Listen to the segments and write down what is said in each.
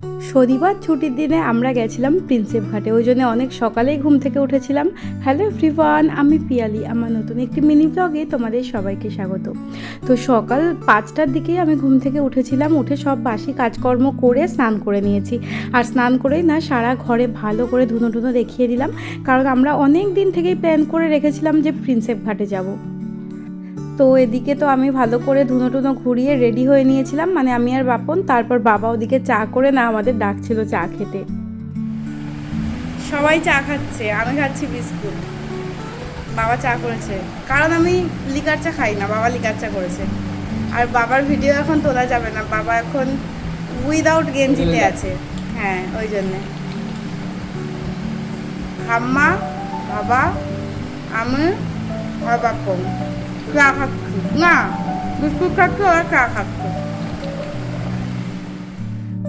শনিবার ছুটির দিনে আমরা গেছিলাম প্রিন্সেপ ঘাটে, ওই জন্য অনেক সকালেই ঘুম থেকে উঠেছিলাম। হ্যালো এভরিওয়ান, আমি পিয়ালি, আমার নতুন একটি মিনি ব্লগে তোমাদের সবাইকে স্বাগত। তো সকাল 5টার দিকেই আমি ঘুম থেকে উঠেছিলাম, উঠে সব বাসি কাজকর্ম করে স্নান করে নিয়েছি। আর স্নান করেই না সারা ঘরে ভালো করে ধুনো দেখিয়ে দিলাম, কারণ আমরা অনেক দিন থেকেই প্ল্যান করে রেখেছিলাম যে প্রিন্সেপ ঘাটে যাব। তো এদিকে তো আমি ভালো করে ধুনো ঘুরিয়ে রেডি হয়ে নিয়েছিলাম, মানে আমি আর বাপন। তারপর বাবা ওদিকে চা করে না আমাদের ডাকছিল চা খেতে। সবাই চা খাচ্ছে, আমি খাচ্ছি বিস্কুট। বাবা চা করেছে, কারণ আমি লিকার চা খাই না, বাবা লিকার চা করেছে। আর বাবার ভিডিও এখন তোলা যাবে না, বাবা এখন উইদাউট গেঞ্জিতে আছে। হ্যাঁ, ওই জন্যে ঠাম্মা, বাবা, আমি আর বাপন চা খাচ্ছি না, বিস্কুট খাচ্ছি আর চা খাচ্ছি।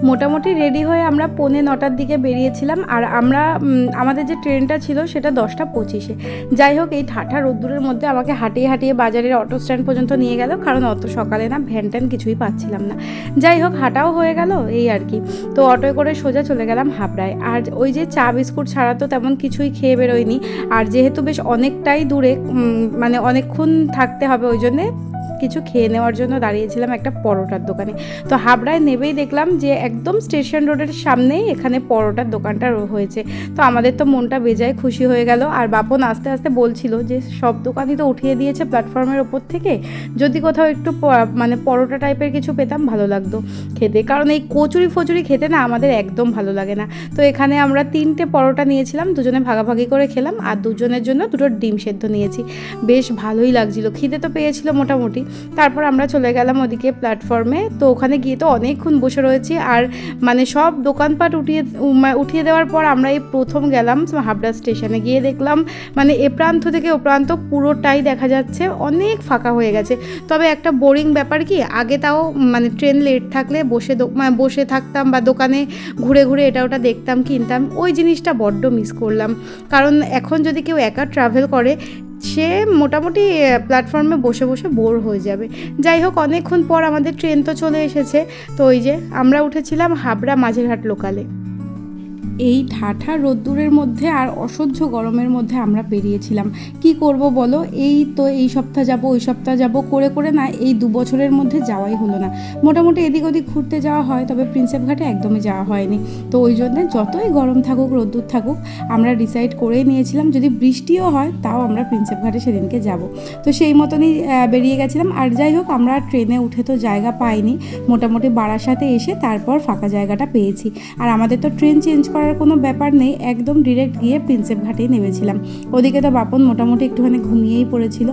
মোটামুটি রেডি হয়ে আমরা 9:45 দিকে বেরিয়েছিলাম। আর আমরা আমাদের যে ট্রেনটা ছিল সেটা 10টা 25-এ। যাই হোক, এই ঠাঠা রোদ্দুরের মধ্যে আমাকে হাঁটিয়ে বাজারের অটো স্ট্যান্ড পর্যন্ত নিয়ে গেল, কারণ অত সকালে না ভ্যান ট্যান কিছুই পাচ্ছিলাম না। যাই হোক, হাঁটাও হয়ে গেল এই আর কি। তো অটোয় করে সোজা চলে গেলাম হাবড়ায়। আর ওই যে চা বিস্কুট ছাড়া তো তেমন কিছুই খেয়ে বেরোয়নি। আর যেহেতু বেশ অনেকটাই দূরে, মানে অনেকক্ষণ থাকতে হবে, ওই জন্যে কিছু খেয়ে নেওয়ার জন্য দাঁড়িয়েছিলাম একটা পরোটার দোকানে। তো হাবড়ায় নেবেই দেখলাম যে একদম স্টেশন রোডের সামনেই এখানে পরোটার দোকানটা হয়েছে। তো আমাদের তো মনটা বেজায় খুশি হয়ে গেল। আর বাপন আস্তে আস্তে বলছিল যে সব দোকানই তো উঠিয়ে দিয়েছে প্ল্যাটফর্মের ওপর থেকে, যদি কোথাও একটু মানে পরোটা টাইপের কিছু পেতাম ভালো লাগতো খেতে, কারণ এই কচুরি খেতে না আমাদের একদম ভালো লাগে না। তো এখানে আমরা 3টে পরোটা নিয়েছিলাম, দুজনে ভাগাভাগি করে খেলাম, আর দুজনের জন্য 2টো ডিম সেদ্ধ নিয়েছি। বেশ ভালোই লাগছিল, খিদে তো পেয়েছিল মোটামুটি। তারপর আমরা চলে গেলাম ওদিকে প্ল্যাটফর্মে। তো ওখানে গিয়ে তো অনেকক্ষণ বসে রয়েছি। আর মানে সব দোকানপাট উঠিয়ে দেওয়ার পর আমরা এই প্রথম গেলাম হাবড়া স্টেশনে। গিয়ে দেখলাম মানে এ প্রান্ত থেকে ও প্রান্ত পুরোটাই দেখা যাচ্ছে অনেক ফাঁকা হয়ে গেছে। তবে একটা বোরিং ব্যাপার কি, আগে তাও মানে ট্রেন লেট থাকলে বসে থাকতাম বা দোকানে ঘুরে এটা ওটা দেখতাম, কিনতাম, ওই জিনিসটা বড্ড মিস করলাম। কারণ এখন যদি কেউ একা ট্রাভেল করে, সে মোটামুটি প্ল্যাটফর্মে বসে বোর হয়ে যাবে। যাই হোক, অনেকক্ষণ পর আমাদের ট্রেন তো চলে এসেছে। তো ওই যে আমরা উঠেছিলাম হাবড়া মাঝেরহাট লোকালে। এই ঠাঠা রোদ্দুরের মধ্যে আর অসহ্য গরমের মধ্যে আমরা বেরিয়েছিলাম। কি করব বলো, এই তো এই সপ্তাহ যাব ওই সপ্তাহ যাব করে না এই 2 বছরের মধ্যে যাওয়াই হলো না। মোটামুটি এদিক ওদিক ঘুরতে যাওয়া হয়, তবে প্রিন্সেপ ঘাটে একদমই যাওয়া হয়নি। তো ওই জন্যে যতই গরম থাকুক রোদ্দুর থাকুক, আমরা ডিসাইড করেই নিয়েছিলাম যদি বৃষ্টিও হয় তাও আমরা প্রিন্সেপ ঘাটে সেদিনকে যাব। তো সেই মতনই বেরিয়ে গেছিলাম। আর যাই হোক, আমরা ট্রেনে উঠে তো জায়গা পাইনি, মোটামুটি বারাসাতে এসে তারপর ফাঁকা জায়গাটা পেয়েছি। আর আমাদের তো ট্রেন চেঞ্জ করার কোনো ব্যাপার নেই, একদম ডিরেক্ট গিয়ে প্রিন্সেপ ঘাটেই নেমেছিলাম। ওদিকে তো বাপন মোটামুটি একটুখানি ঘুমিয়েই পড়েছিল।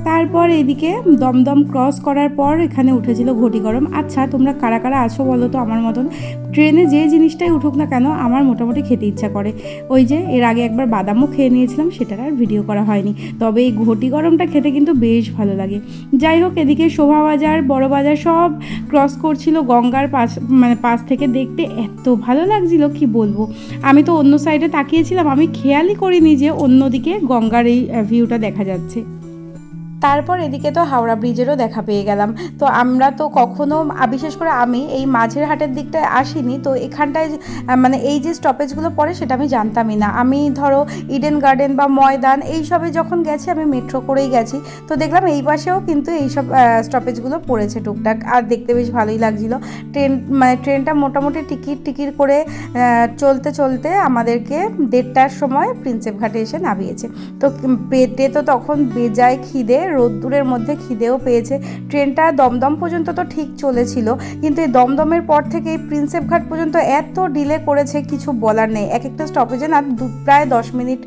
তারপর এদিকে দমদম ক্রস করার পর এখানে উঠেছিল ঘটি গরম। আচ্ছা, তোমরা কারা কারা আছো বলো তো আমার মতন? ট্রেনে যে জিনিসটাই উঠুক না কেন আমার মোটামুটি খেতে ইচ্ছা করে। ওই যে এর আগে একবার বাদামও খেয়ে নিয়েছিলাম, সেটার আর ভিডিও করা হয়নি, তবে এই ঘটি গরমটা খেতে কিন্তু বেশ ভালো লাগে। যাই হোক, এদিকে শোভাবাজার, বড় বাজার সব ক্রস করছিল গঙ্গার পাশ থেকে, দেখতে এত ভালো লাগছিল কি বলবো। আমি তো অন্য সাইডে তাকিয়েছিলাম, আমি খেয়ালই করিনি যে অন্যদিকে গঙ্গার এই ভিউটা দেখা যাচ্ছে। তারপর এদিকে তো হাওড়া ব্রিজেরও দেখা পেয়ে গেলাম। তো আমরা তো কখনো, বিশেষ করে আমি এই মাঝের হাটের দিকটায় আসিনি, তো এখানটায় মানে এই যে স্টপেজগুলো পড়ে সেটা আমি জানতামই না। আমি ধরো ইডেন গার্ডেন বা ময়দান এইসবে যখন গেছি আমি মেট্রো করেই গেছি। তো দেখলাম এই পাশেও কিন্তু এইসব স্টপেজগুলো পড়েছে টুকটাক, আর দেখতে বেশ ভালোই লাগছিল। ট্রেনটা মোটামুটি টিকিট করে চলতে আমাদেরকে 1:30টার সময় প্রিন্সেপ ঘাটে এসে নামিয়েছে। তো পেটে তো তখন বেজায় খিদে, রোদ্দুরের মধ্যে খিদেও পেয়েছে। ট্রেনটা দমদম পর্যন্ত তো ঠিক চলেছিল, কিন্তু এই দমদমের পর থেকে এই প্রিন্সেপ ঘাট পর্যন্ত এত ডিলে করেছে কিছু বলার নেই। এক একটা স্টপেজে না প্রায় 10 মিনিট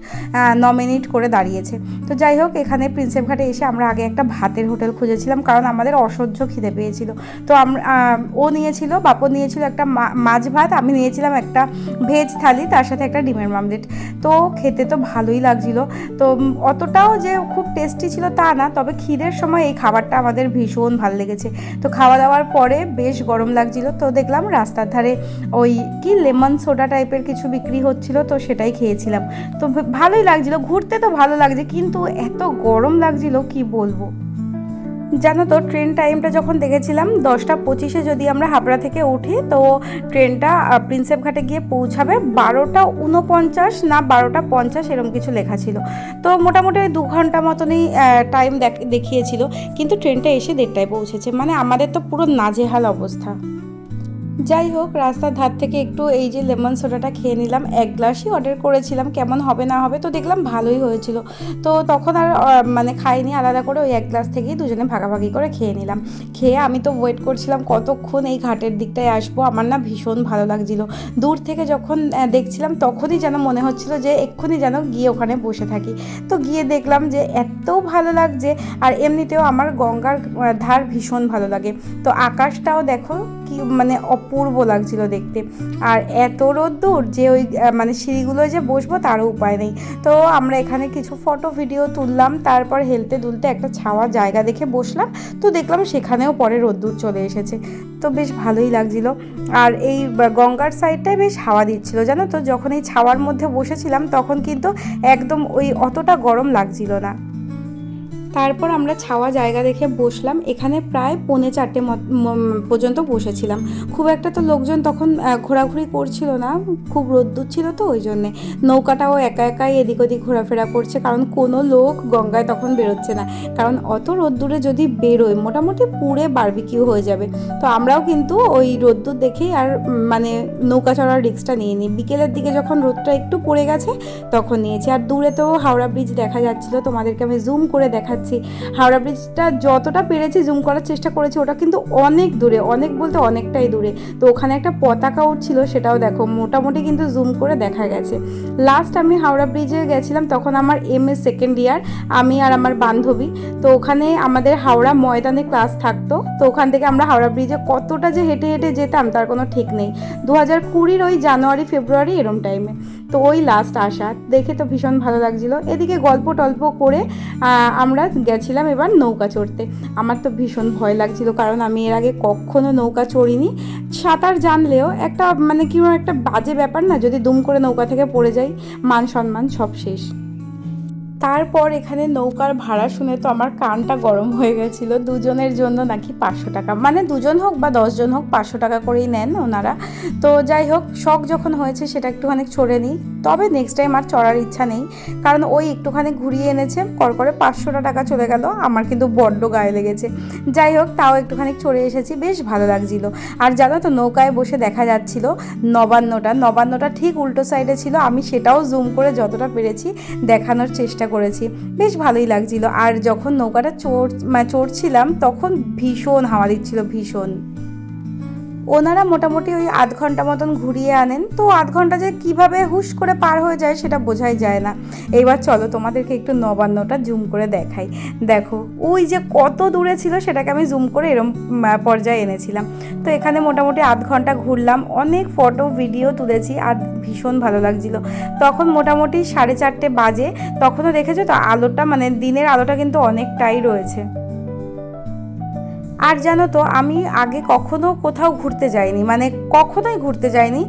9 মিনিট করে দাঁড়িয়েছে। তো যাই হোক, এখানে প্রিন্সেপ ঘাটে এসে আমরা আগে একটা ভাতের হোটেল খুঁজেছিলাম, কারণ আমাদের অসহ্য খিদে পেয়েছিল। তো ও নিয়েছিল, বাপু নিয়েছিল একটা মাছ ভাত, আমি নিয়েছিলাম একটা ভেজ থালি, তার সাথে একটা ডিমের মামলেট। তো খেতে তো ভালোই লাগছিল। তো অতটাও যে খুব টেস্টি ছিল তা না, তবে খিদের সময় এই খাবারটা আমাদের ভীষণ ভালো লেগেছে। তো খাওয়া দাওয়ার পরে বেশ গরম লাগছিল, তো দেখলাম রাস্তার ধারে ওই কি লেমন সোডা টাইপের কিছু বিক্রি হচ্ছিল, তো সেটাই খেয়েছিলাম। তো ভালোই লাগছিল, ঘুরতে তো ভালো লাগছে, কিন্তু এত গরম লাগছিল কি বলবো। জানো তো ট্রেন টাইমটা যখন দেখেছিলাম 10টা 25-এ যদি আমরা হাবড়া থেকে উঠি তো ট্রেনটা প্রিন্সেপ ঘাটে গিয়ে পৌঁছাবে 12টা 49 না 12টা 50 এরকম কিছু লেখা ছিল। তো মোটামুটি 2 ঘন্টা মতনই টাইম দেখিয়েছিল, কিন্তু ট্রেনটা এসে 1:30টায় পৌঁছেছে। মানে আমাদের তো পুরো নাজেহাল অবস্থা। যাই হোক, রাস্তার ধার থেকে একটু এই যে লেমন সোডাটা খেয়ে নিলাম, 1 গ্লাসই অর্ডার করেছিলাম, কেমন হবে না হবে, তো দেখলাম ভালোই হয়েছিল। তো তখন আর মানে খাইনি আলাদা করে, ওই 1 গ্লাস থেকেই দুজনে ভাগাভাগি করে খেয়ে নিলাম। খেয়ে আমি তো ওয়েট করছিলাম কতক্ষণ এই ঘাটের দিকটায় আসবো। আমার না ভীষণ ভালো লাগছিল, দূর থেকে যখন দেখছিলাম তখনই যেন মনে হচ্ছিল যে এক্ষুনি যেন গিয়ে ওখানে বসে থাকি। তো গিয়ে দেখলাম যে এত ভালো লাগছে। আর এমনিতেও আমার গঙ্গার ধার ভীষণ ভালো লাগে। তো আকাশটাও দেখো কি মানে অপূর্ব লাগছিল দেখতে। আর এত রোদ্দুর যে ওই মানে সিঁড়িগুলোয় যে বসবো তারও উপায় নেই। তো আমরা এখানে কিছু ফটো ভিডিও তুললাম, তারপর হেলতে দুলতে একটা ছাওয়া জায়গা দেখে বসলাম। তো দেখলাম সেখানেও পরে রোদ্দুর চলে এসেছে, তো বেশ ভালোই লাগছিল। আর এই গঙ্গার সাইডটায় বেশ হাওয়া দিচ্ছিল, জানো তো। যখন এই ছাওয়ার মধ্যে বসেছিলাম তখন কিন্তু একদম ওই অতটা গরম লাগছিল না। তারপর আমরা ছাওয়া জায়গা দেখে বসলাম। এখানে প্রায় 3:45 পর্যন্ত বসেছিলাম। খুব একটা তো লোকজন তখন ঘোরাঘুরি করছিল না, খুব রোদ্দুর ছিল, তো ওই জন্যে নৌকাটাও একা একাই এদিক ওদিক ঘোরাফেরা করছে, কারণ কোনো লোক গঙ্গায় তখন বেরোচ্ছে না। কারণ অত রোদ্দুরে যদি বেরোয় মোটামুটি পুড়ে বারবিকিউ হয়ে যাবে। তো আমরাও কিন্তু ওই রোদ্দুর দেখেই আর মানে নৌকা চড়ার রিস্কটা নিয়ে নিই। বিকেলের দিকে যখন রোদটা একটু পড়ে গেছে তখন নিয়েছি। আর দূরে তো হাওড়া ব্রিজ দেখা যাচ্ছিলো, তোমাদেরকে আমি জুম করে দেখাচ্ছি। হাওড়া ব্রিজটা যতটা পেরেছি জুম করার চেষ্টা করেছি, ওটা কিন্তু অনেক দূরে, অনেক বলতে অনেকটাই দূরে। তো ওখানে একটা পতাকা উঠছিল, সেটাও দেখো মোটামুটি কিন্তু জুম করে দেখা গেছে। লাস্ট আমি হাওড়া ব্রিজে গেছিলাম তখন আমার MA সেকেন্ড ইয়ার, আমি আর আমার বান্ধবী। তো ওখানে আমাদের হাওড়া ময়দানে ক্লাস থাকতো। তো ওখান থেকে আমরা হাওড়া ব্রিজে কতটা যে হেঁটে হেঁটে যেতাম তার কোনো ঠিক নেই। 2020 ওই জানুয়ারি ফেব্রুয়ারি এরম টাইমে। তো ওই লাস্ট আসা দেখে তো ভীষণ ভালো লাগছিলো। এদিকে গল্প টল্প করে আমরা গেছিলাম এবার নৌকা চড়তে। আমার তো ভীষণ ভয় লাগছিল, কারণ আমি এর আগে কখনো নৌকা চড়িনি। সাঁতার জানলেও একটা মানে কি একটা বাজে ব্যাপার না, যদি দুম করে নৌকা থেকে পড়ে যাই, মান সম্মান সব শেষ। তারপর এখানে নৌকার ভাড়া শুনে তো আমার কানটা গরম হয়ে গেছিলো। দুজনের জন্য নাকি 500 টাকা, মানে দুজন হোক বা 10 জন হোক 500 টাকা করেই নেন ওনারা। তো যাই হোক, শখ যখন হয়েছে সেটা একটুখানি চড়ে নিই। তবে নেক্সট টাইম আর চড়ার ইচ্ছা নেই, কারণ ওই একটুখানি ঘুরিয়ে এনেছে, করে 500 টাকা চলে গেল। আমার কিন্তু বড্ড গায়ে লেগেছে। যাই হোক, তাও একটুখানি চড়ে এসেছি, বেশ ভালো লাগছিল। আর জানো তো নৌকায় বসে দেখা যাচ্ছিল নবান্নটা ঠিক উল্টো সাইডে ছিল। আমি সেটাও জুম করে যতটা পেরেছি দেখানোর চেষ্টা করেছি, বেশ ভালোই লাগছিল। আর যখন নৌকাটা চড়ছিলাম তখন ভীষণ হাওয়া দিচ্ছিল, ভীষণ। ওনারা মোটামুটি ওই আধ ঘন্টা মতন ঘুরিয়ে আনেন। তো আধ ঘন্টা যে কীভাবে হুশ করে পার হয়ে যায় সেটা বোঝাই যায় না। এইবার চলো তোমাদেরকে একটু নবান্নটা জুম করে দেখাই। দেখো ওই যে কত দূরে ছিল সেটাকে আমি জুম করে এরম পর্যায়ে এনেছিলাম। তো এখানে মোটামুটি আধ ঘন্টা ঘুরলাম, অনেক ফটো ভিডিও তুলেছি, আর ভীষণ ভালো লাগছিল। তখন মোটামুটি 4:30 বাজে। তখনও দেখেছো তো আলোটা, মানে দিনের আলোটা কিন্তু অনেকটাই রয়েছে। আর জানো তো আমি আগে কখনো কোথাও ঘুরতে যাইনি, মানে কখনোই ঘুরতে যাইনি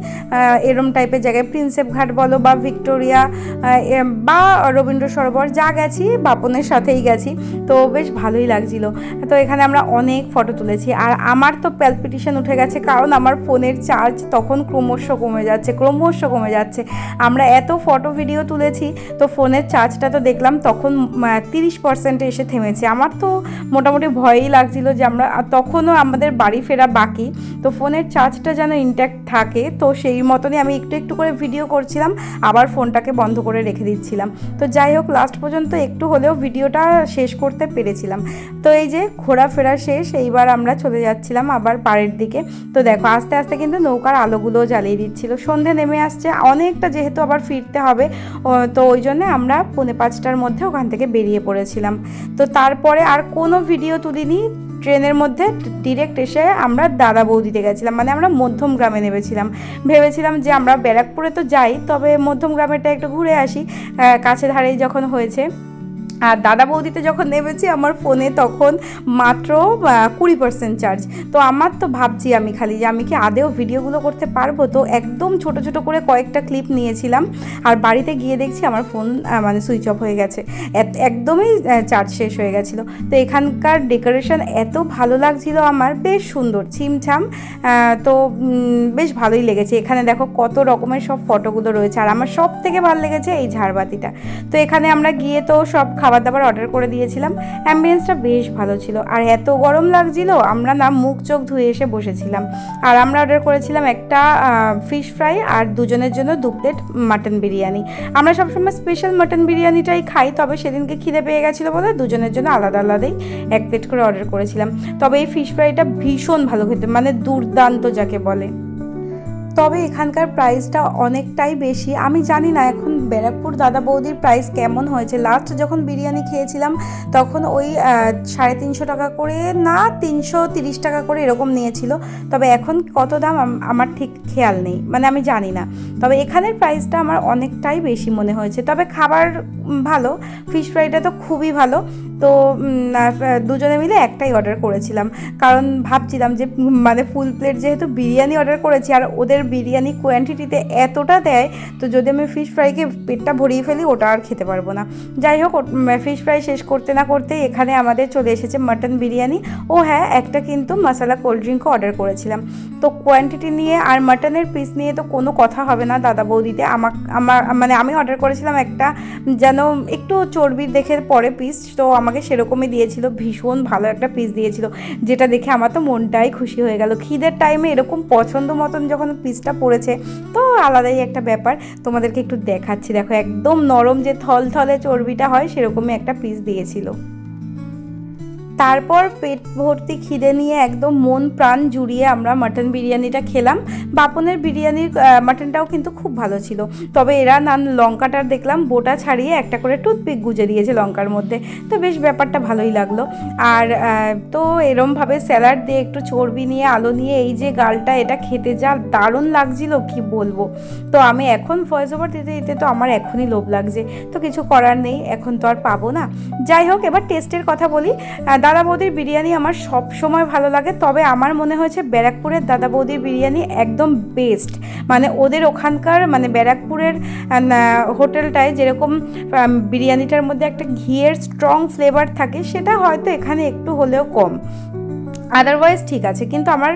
এরম টাইপের জায়গায়। প্রিন্সেপ ঘাট বলো বা ভিক্টোরিয়া বা রবীন্দ্র সরোবর, যা গেছি বাপনের সাথেই গেছি। তো বেশ ভালোই লাগছিল। তো এখানে আমরা অনেক ফটো তুলেছি। আর আমার তো প্যালপিটেশন উঠে গেছে, কারণ আমার ফোনের চার্জ তখন ক্রমশ কমে যাচ্ছে। আমরা এত ফটো ভিডিও তুলেছি, তো ফোনের চার্জটা তো দেখলাম তখন 30% এসে থেমেছে। আমার তো মোটামুটি ভয়ই লাগছিল যে আমরা তখনও আমাদের বাড়ি ফেরা বাকি, তো ফোনের চার্জটা যেন ইনট্যাক্ট থাকে। তো সেই মতনই আমি একটু একটু করে ভিডিও করছিলাম, আবার ফোনটাকে বন্ধ করে রেখে দিচ্ছিলাম। তো যাই হোক, লাস্ট পর্যন্ত একটু হলেও ভিডিওটা শেষ করতে পেরেছিলাম। তো এই যে ঘোরাফেরা শেষ, এইবার আমরা চলে যাচ্ছিলাম আবার পাড়ের দিকে। তো দেখো আস্তে আস্তে কিন্তু নৌকার আলোগুলোও জ্বালিয়ে দিচ্ছিল। সন্ধে নেমে আসছে অনেকটা, যেহেতু আবার ফিরতে হবে, তো ওই জন্যে আমরা 4:45টার মধ্যে ওখান থেকে বেরিয়ে পড়েছিলাম। তো তারপরে আর কোনো ভিডিও তুলিনি। ট্রেনের মধ্যে ডিরেক্ট এসে আমরা দাদা বৌদিতে গেছিলাম, মানে আমরা মধ্যম গ্রামে নেমেছিলাম। ভেবেছিলাম যে আমরা ব্যারাকপুরে তো যাই, তবে মধ্যম গ্রামেরটা একটু ঘুরে আসি, কাছে ধারেই যখন হয়েছে। আর দাদা বৌদিতে যখন নেমেছি আমার ফোনে তখন মাত্র 20% চার্জ। তো আমার তো ভাবছি আমি খালি যে আমি কি আদেও ভিডিওগুলো করতে পারবো। তো একদম ছোট ছোট করে কয়েকটা ক্লিপ নিয়েছিলাম, আর বাড়িতে গিয়ে দেখছি আমার ফোন মানে সুইচ অফ হয়ে গেছে, একদমই চার্জ শেষ হয়ে গেছিলো। তো এখানকার ডেকোরেশন এত ভালো লাগছিল আমার, বেশ সুন্দর ছিমছাম। তো বেশ ভালোই লেগেছে। এখানে দেখো কত রকমের সব ফটোগুলো রয়েছে, আর আমার সব থেকে ভালো লেগেছে এই ঝাড়বাতিটা। তো এখানে আমরা গিয়ে তো সব খাবার দাবার অর্ডার করে দিয়েছিলাম। অ্যাম্বিয়েন্সটা বেশ ভালো ছিল, আর এত গরম লাগছিল আমরা না মুখ চোখ ধুয়ে এসে বসেছিলাম। আর আমরা অর্ডার করেছিলাম একটা ফিশ ফ্রাই আর দুজনের জন্য 2 প্লেট মাটন বিরিয়ানি। আমরা সবসময় স্পেশাল মাটন বিরিয়ানিটাই খাই, তবে সেদিনকে খিদে পেয়ে গেছিলো বলে দুজনের জন্য আলাদা আলাদাই 1 প্লেট করে অর্ডার করেছিলাম। তবে এই ফিশ ফ্রাইটা ভীষণ ভালো খেতে, মানে দুর্দান্ত যাকে বলে। তবে এখানকার প্রাইসটা অনেকটাই বেশি। আমি জানি না এখন ব্যারাকপুর দাদা বৌদির প্রাইস কেমন হয়েছে। লাস্ট যখন বিরিয়ানি খেয়েছিলাম তখন ওই 350 টাকা করে না 330 টাকা করে এরকম নিয়েছিল। তবে এখন কত দাম আমার ঠিক খেয়াল নেই, মানে আমি জানি না। তবে এখানের প্রাইসটা আমার অনেকটাই বেশি মনে হয়েছে। তবে খাবার ভালো, ফিশ ফ্রাইটা তো খুবই ভালো। তো দুজনে মিলে একটাই অর্ডার করেছিলাম, কারণ ভাবছিলাম যে মানে ফুল প্লেট যেহেতু বিরিয়ানি অর্ডার করেছি, আর ওদের বিরিয়ানি কোয়ান্টিটিতে এতটা দেয়, তো যদি আমি ফিশ ফ্রাইকে পেটটা ভরিয়ে ফেলি ওটা আর খেতে পারবো না। যাই হোক, ফিশ ফ্রাই শেষ করতে না করতেই এখানে আমাদের চলে এসেছে মাটন বিরিয়ানি। ও হ্যাঁ, একটা কিন্তু মশলা কোল্ড ড্রিঙ্কও অর্ডার করেছিলাম। তো কোয়ান্টিটি নিয়ে আর মাটনের পিস নিয়ে তো কোনো কথা হবে না দাদা বৌদিতে। আমার মানে আমি অর্ডার করেছিলাম একটা যেন একটু চর্বির দেখে পরে পিস, তো আমাকে সেরকমই দিয়েছিল। ভীষণ ভালো একটা পিস দিয়েছিল, যেটা দেখে আমার তো মনটাই খুশি হয়ে গেল। খিদের টাইমে এরকম পছন্দ মতন যখন পিসটা পড়েছে তো আলাদাই একটা ব্যাপার। তোমাদেরকে একটু দেখাচ্ছি, দেখো একদম নরম যে থলথলে চর্বিটা হয় সেরকমই একটা পিস দিয়েছিল। তারপর পেট ভর্তি খিদে নিয়ে একদম মন প্রাণ জুড়িয়ে আমরা মাটন বিরিয়ানিটা খেলাম। বাপনের বিরিয়ানির মাটনটাও কিন্তু খুব ভালো ছিল। তবে এরা লঙ্কাটার দেখলাম বোটা ছাড়িয়ে একটা করে টুথপিক গুজে দিয়েছে লঙ্কার মধ্যে, তো বেশ ব্যাপারটা ভালোই লাগলো। আর তো এরমভাবে স্যালাড দিয়ে একটু চর্বি নিয়ে আলু নিয়ে এই যে গালটা, এটা খেতে যা দারুণ লাগছিল কি বলবো। তো আমি এখন ভয়েস ওভার দিতে দিতে তো আমার এখনই লোভ লাগছে, তো কিছু করার নেই, এখন তো আর পাবো না। যাই হোক, এবার টেস্টের কথা বলি। দাদা বৌদির বিরিয়ানি আমার সব সময় ভালো লাগে, তবে আমার মনে হয়েছে ব্যারাকপুরের দাদা বৌদির বিরিয়ানি একদম বেস্ট। মানে ওদের ওখানকার মানে ব্যারাকপুরের হোটেলটায় যেরকম বিরিয়ানিটার মধ্যে একটা ঘিয়ের স্ট্রং ফ্লেভার থাকে, সেটা হয়তো এখানে একটু হলেও কম। আদারওয়াইজ ঠিক আছে, কিন্তু আমার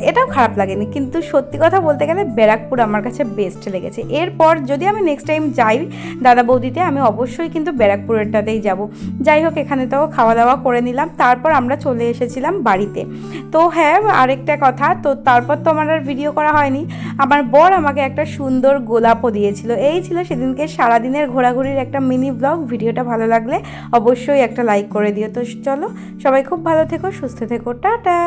এটাও খারাপ লাগেনি। কিন্তু সত্যি কথা বলতে গেলে ব্যারাকপুর আমার কাছে বেস্ট লেগেছে। এরপর যদি আমি নেক্সট টাইম যাই দাদা বৌদিতে, আমি অবশ্যই কিন্তু ব্যারাকপুরেরটাতেই যাব। যাই হোক, এখানে তো খাওয়া দাওয়া করে নিলাম, তারপর আমরা চলে এসেছিলাম বাড়িতে। তো হ্যাঁ, আরেকটা কথা, তো তারপর তো আমার আর ভিডিও করা হয়নি। আমার বর আমাকে একটা সুন্দর গোলাপও দিয়েছিল। এই ছিল সেদিনকে সারাদিনের ঘোরাঘুরির একটা মিনি ব্লগ। ভিডিওটা ভালো লাগলে অবশ্যই একটা লাইক করে দিও। তো চলো, সবাই খুব ভালো থেকো, সুস্থ থেকো, টাটা।